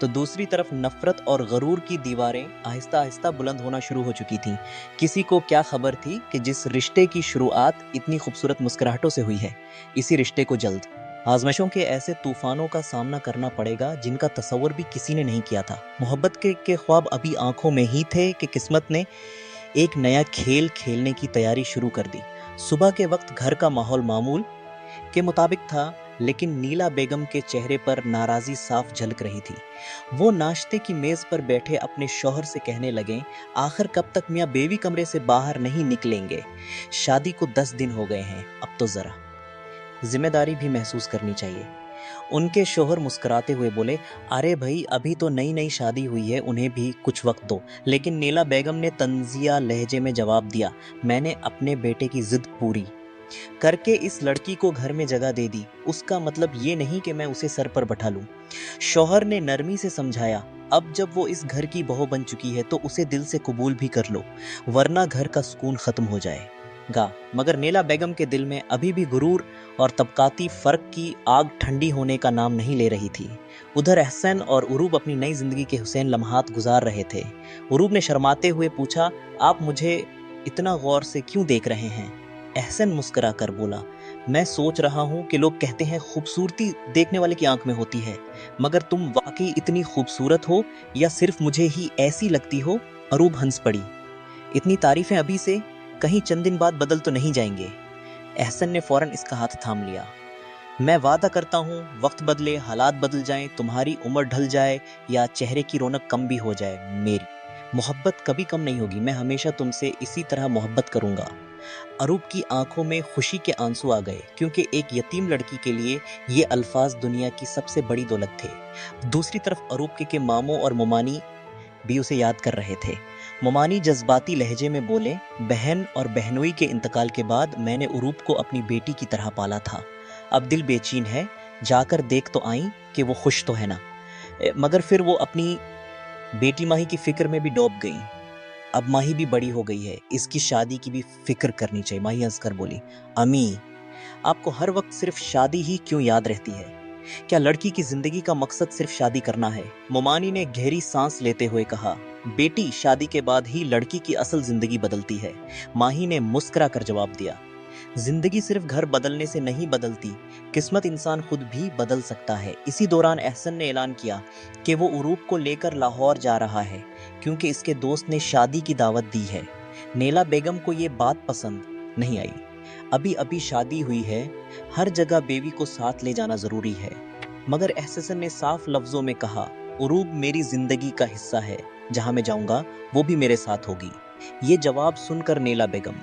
तो दूसरी तरफ नफरत और गरूर की दीवारें आहिस्ता आहिस्ता बुलंद होना शुरू हो चुकी थीं। किसी को क्या खबर थी कि जिस रिश्ते की शुरुआत इतनी खूबसूरत मुस्कुराहटों से हुई है, इसी रिश्ते को जल्द आजमाइशों के ऐसे तूफानों का सामना करना पड़ेगा जिनका तसव्वुर भी किसी ने नहीं किया था। मोहब्बत के ख्वाब अभी आंखों में ही थे कि किस्मत ने एक नया खेल खेलने की तैयारी शुरू कर दी। सुबह के वक्त घर का माहौल मामूल के मुताबिक था, लेकिन नीला बेगम के चेहरे पर नाराजी साफ झलक रही थी। वो नाश्ते की मेज पर बैठे अपने शौहर से कहने लगे, आखिर कब तक मियाँ बेवी कमरे से बाहर नहीं निकलेंगे? शादी को 10 दिन हो गए हैं, अब तो जरा जिम्मेदारी भी महसूस करनी चाहिए। उनके शौहर मुस्कुराते हुए बोले, अरे भाई, अभी तो नई नई शादी हुई है, उन्हें भी कुछ वक्त दो। लेकिन नीला बेगम ने तंजिया लहजे में जवाब दिया, मैंने अपने बेटे की जिद पूरी करके इस लड़की को घर में जगह दे दी, उसका मतलब ये नहीं कि मैं उसे सर पर बैठा लूं। शौहर ने नरमी से समझाया, अब जब वो इस घर की बहू बन चुकी है तो उसे दिल से कबूल भी कर लो, वरना घर का सुकून खत्म हो जाएगा। मगर नीला बेगम के दिल में अभी भी गुरूर और तबकाती फर्क की आग ठंडी होने का नाम नहीं ले रही थी। उधर अहसन और उरूब अपनी नई जिंदगी के हुसैन लम्हात गुजार रहे थे। उरूब ने शर्माते हुए पूछा, आप मुझे इतना गौर से क्यों देख रहे हैं? अहसन मुस्कुरा कर बोला, मैं सोच रहा हूँ कि लोग कहते हैं खूबसूरती देखने वाले की आंख में होती है, मगर तुम वाकई इतनी खूबसूरत हो या सिर्फ मुझे ही ऐसी लगती हो? अरूब हंस पड़ी, इतनी तारीफें अभी से, कहीं चंद दिन बाद बदल तो नहीं जाएंगे? अहसन ने फौरन इसका हाथ थाम लिया, मैं वादा करता हूँ, वक्त बदले, हालात बदल जाएं, तुम्हारी उम्र ढल जाए या चेहरे की रौनक कम भी हो जाए, मेरी मोहब्बत कभी कम नहीं होगी। मैं हमेशा तुमसे इसी तरह मोहब्बत करूंगा। अरूब की आंखों में खुशी के आंसू आ गए, क्योंकि एक यतीम लड़की के लिए ये अल्फाज दुनिया की सबसे बड़ी दौलत थे। दूसरी तरफ अरूब के मामू और मुमानी भी उसे याद कर रहे थे। मुमानी जज्बाती लहजे में बोले, बहन और बहनोई के इंतकाल के बाद मैंने उरूब को अपनी बेटी की तरह पाला था। अब दिल बेचैन है, जाकर देख तो आई कि वो खुश तो है ना। मगर फिर वो अपनी बेटी माही की फिक्र में भी डूब गई। अब माही भी बड़ी हो गई है, इसकी शादी की भी फिक्र करनी चाहिए। माही हंस कर बोली, अमी, आपको हर वक्त सिर्फ शादी ही क्यों याद रहती है? क्या लड़की की जिंदगी का मकसद सिर्फ शादी करना है? मोमानी ने गहरी सांस लेते हुए कहा, बेटी, शादी के बाद ही लड़की की असल जिंदगी बदलती है। माही ने मुस्कुरा कर जवाब दिया, जिंदगी सिर्फ घर बदलने से नहीं बदलती, किस्मत इंसान खुद भी बदल सकता है। इसी दौरान अहसन ने ऐलान किया कि वो उरूब को लेकर लाहौर जा रहा है, क्योंकि इसके दोस्त ने शादी की दावत दी है। नेला बेगम को ये बात पसंद नहीं आई। अभी अभी शादी हुई है, हर जगह बेवी को साथ ले जाना जरूरी है। मगर अहसन ने साफ लफ्जों में कहा, उरूब मेरी जिंदगी का हिस्सा है, जहां मैं जाऊंगा वो भी मेरे साथ होगी। ये जवाब सुनकर नेला बेगम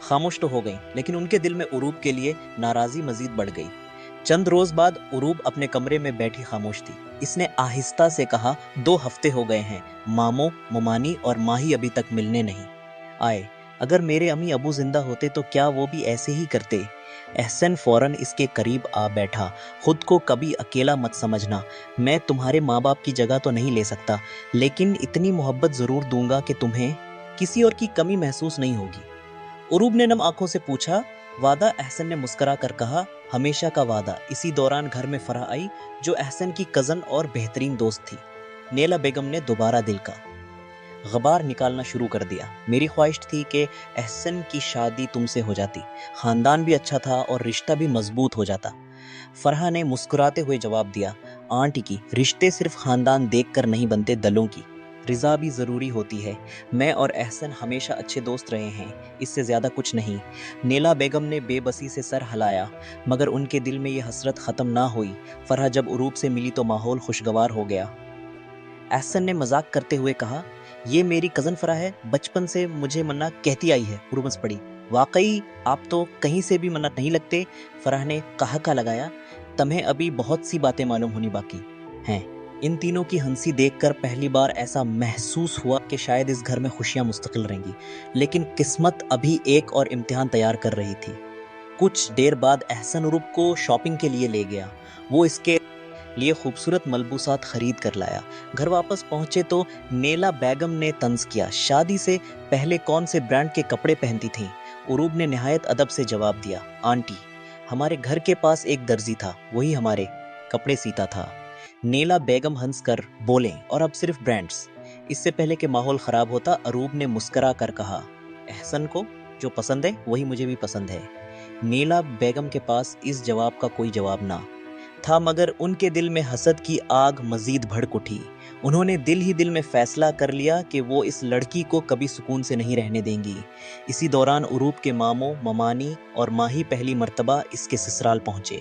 खामोश तो हो गई, लेकिन उनके दिल में उरूब के लिए नाराजी मजीद बढ़ गई। चंद रोज बाद उरूब अपने कमरे में बैठी खामोश थी। इसने आहिस्ता से कहा, 2 हफ्ते हो गए हैं, मामो, मुमानी और माही अभी तक मिलने नहीं आए। अगर मेरे अम्मी अबू जिंदा होते तो क्या वो भी ऐसे ही करते? एहसन फौरन इसके करीब आ बैठा, खुद को कभी अकेला मत समझना, मैं तुम्हारे माँ बाप की जगह तो नहीं ले सकता, लेकिन इतनी मोहब्बत जरूर दूंगा कि तुम्हें किसी और की कमी महसूस नहीं होगी। उरूब ने नम आंखों से पूछा, वादा? अहसन ने मुस्कुरा कर कहा, हमेशा का वादा। इसी दौरान घर में फराह आई, जो अहसन की कजन और बेहतरीन दोस्त थी। नेला बेगम ने दोबारा दिल का गबार निकालना शुरू कर दिया। मेरी ख्वाहिश थी कि अहसन की शादी तुमसे हो जाती, खानदान भी अच्छा था और रिश्ता भी मजबूत हो जाता। फरहा ने मुस्कुराते हुए जवाब दिया, आंटी की, रिश्ते सिर्फ खानदान देखकर नहीं बनते, दलों की रिजा भी ज़रूरी होती है। मैं और अहसन हमेशा अच्छे दोस्त रहे हैं, इससे ज़्यादा कुछ नहीं। नेला बेगम ने बेबसी से सर हिलाया, मगर उनके दिल में ये हसरत ख़त्म ना हुई। फरहा जब उरूब से मिली तो माहौल खुशगवार हो गया। अहसन ने मजाक करते हुए कहा, ये मेरी कज़न फरहा है, बचपन से मुझे मन्ना कहती आई है। उरूब हंस पड़ी, वाकई आप तो कहीं से भी मन्ना नहीं लगते। फरहा ने कहा लगाया, तुम्हें अभी बहुत सी बातें मालूम होनी बाकी हैं। इन तीनों की हंसी देखकर पहली बार ऐसा महसूस हुआ कि शायद इस घर में खुशियां मुस्तकिल रहेंगी। लेकिन किस्मत अभी एक और इम्तिहान तैयार कर रही थी। कुछ देर बाद अहसन उरूब को शॉपिंग के लिए ले गया। वो इसके लिए खूबसूरत मलबूसात खरीद कर लाया। घर वापस पहुंचे तो नेला बेगम ने तंज किया, शादी से पहले कौन से ब्रांड के कपड़े पहनती थीं? उरूब ने निहायत अदब से जवाब दिया, आंटी, हमारे घर के पास एक दर्जी था, वही हमारे कपड़े सीता था। نیلا بیگم ہنس کر بولیں اور اب صرف برانڈز۔ اس سے پہلے کہ ماحول خراب ہوتا اروب نے مسکرا کر کہا، احسن کو جو پسند ہے وہی مجھے بھی پسند ہے۔ نیلا بیگم کے پاس اس جواب کا کوئی جواب نہ تھا، مگر ان کے دل میں حسد کی آگ مزید بھڑک اٹھی۔ انہوں نے دل ہی دل میں فیصلہ کر لیا کہ وہ اس لڑکی کو کبھی سکون سے نہیں رہنے دیں گی۔ اسی دوران اروب کے ماموں، ممانی اور ماہی پہلی مرتبہ اس کے سسرال پہنچے،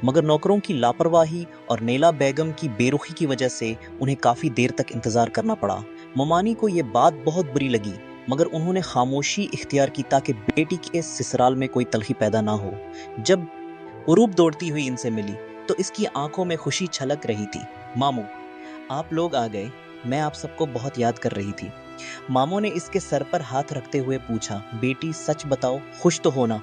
مگر نوکروں کی لاپرواہی اور نیلا بیگم کی بے رخی کی وجہ سے انہیں کافی دیر تک انتظار کرنا پڑا۔ ممانی کو یہ بات بہت بری لگی، مگر انہوں نے خاموشی اختیار کی تاکہ بیٹی کے سسرال میں کوئی تلخی پیدا نہ ہو۔ جب اروب دوڑتی ہوئی ان سے ملی تو اس کی آنکھوں میں خوشی چھلک رہی تھی۔ ماموں، آپ لوگ آ گئے، میں آپ سب کو بہت یاد کر رہی تھی۔ ماموں نے اس کے سر پر ہاتھ رکھتے ہوئے پوچھا، بیٹی سچ بتاؤ، خوش تو ہونا؟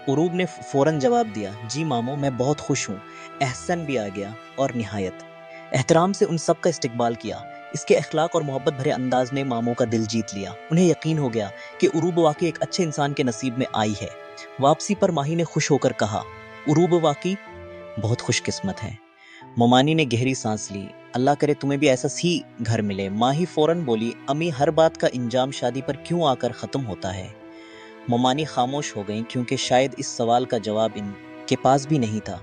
اروب نے فوراً جواب دیا، جی ماموں میں بہت خوش ہوں۔ احسن بھی آ گیا اور نہایت احترام سے ان سب کا استقبال کیا۔ اس کے اخلاق اور محبت بھرے انداز نے ماموں کا دل جیت لیا۔ انہیں یقین ہو گیا کہ اروب واقعی ایک اچھے انسان کے نصیب میں آئی ہے۔ واپسی پر ماہی نے خوش ہو کر کہا، اروب واقعی بہت خوش قسمت ہے۔ ممانی نے گہری سانس لی، اللہ کرے تمہیں بھی ایسا ہی گھر ملے۔ ماہی فوراً بولی، امی ہر بات کا انجام شادی پر کیوں آ کر ختم ہوتا ہے؟ ممانی خاموش ہو گئیں کیونکہ شاید اس سوال کا جواب ان کے پاس بھی نہیں تھا۔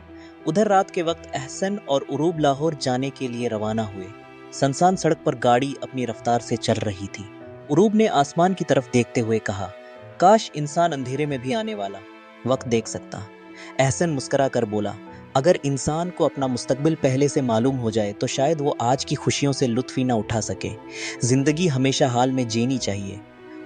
ادھر رات کے وقت احسن اور اروب لاہور جانے کے لیے روانہ ہوئے۔ سنسان سڑک پر گاڑی اپنی رفتار سے چل رہی تھی۔ اروب نے آسمان کی طرف دیکھتے ہوئے کہا، کاش انسان اندھیرے میں بھی آنے والا وقت دیکھ سکتا۔ احسن مسکرا کر بولا، اگر انسان کو اپنا مستقبل پہلے سے معلوم ہو جائے تو شاید وہ آج کی خوشیوں سے لطف ہی نہ اٹھا سکے۔ زندگی ہمیشہ حال میں جینی چاہیے۔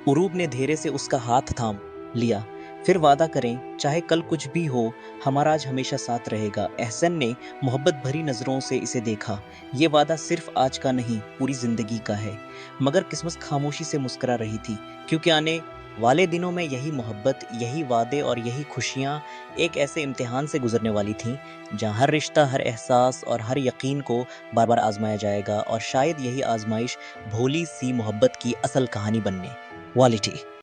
اروب نے دھیرے سے اس کا ہاتھ تھام لیا، پھر وعدہ کریں چاہے کل کچھ بھی ہو ہمارا آج ہمیشہ ساتھ رہے گا۔ احسن نے محبت بھری نظروں سے اسے دیکھا، یہ وعدہ صرف آج کا نہیں پوری زندگی کا ہے۔ مگر قسمت خاموشی سے مسکرا رہی تھی، کیونکہ آنے والے دنوں میں یہی محبت، یہی وعدے اور یہی خوشیاں ایک ایسے امتحان سے گزرنے والی تھیں جہاں ہر رشتہ، ہر احساس اور ہر یقین کو بار بار آزمایا جائے گا، اور شاید یہی آزمائش بھولی سی محبت کی اصل کہانی بننے والی تھی۔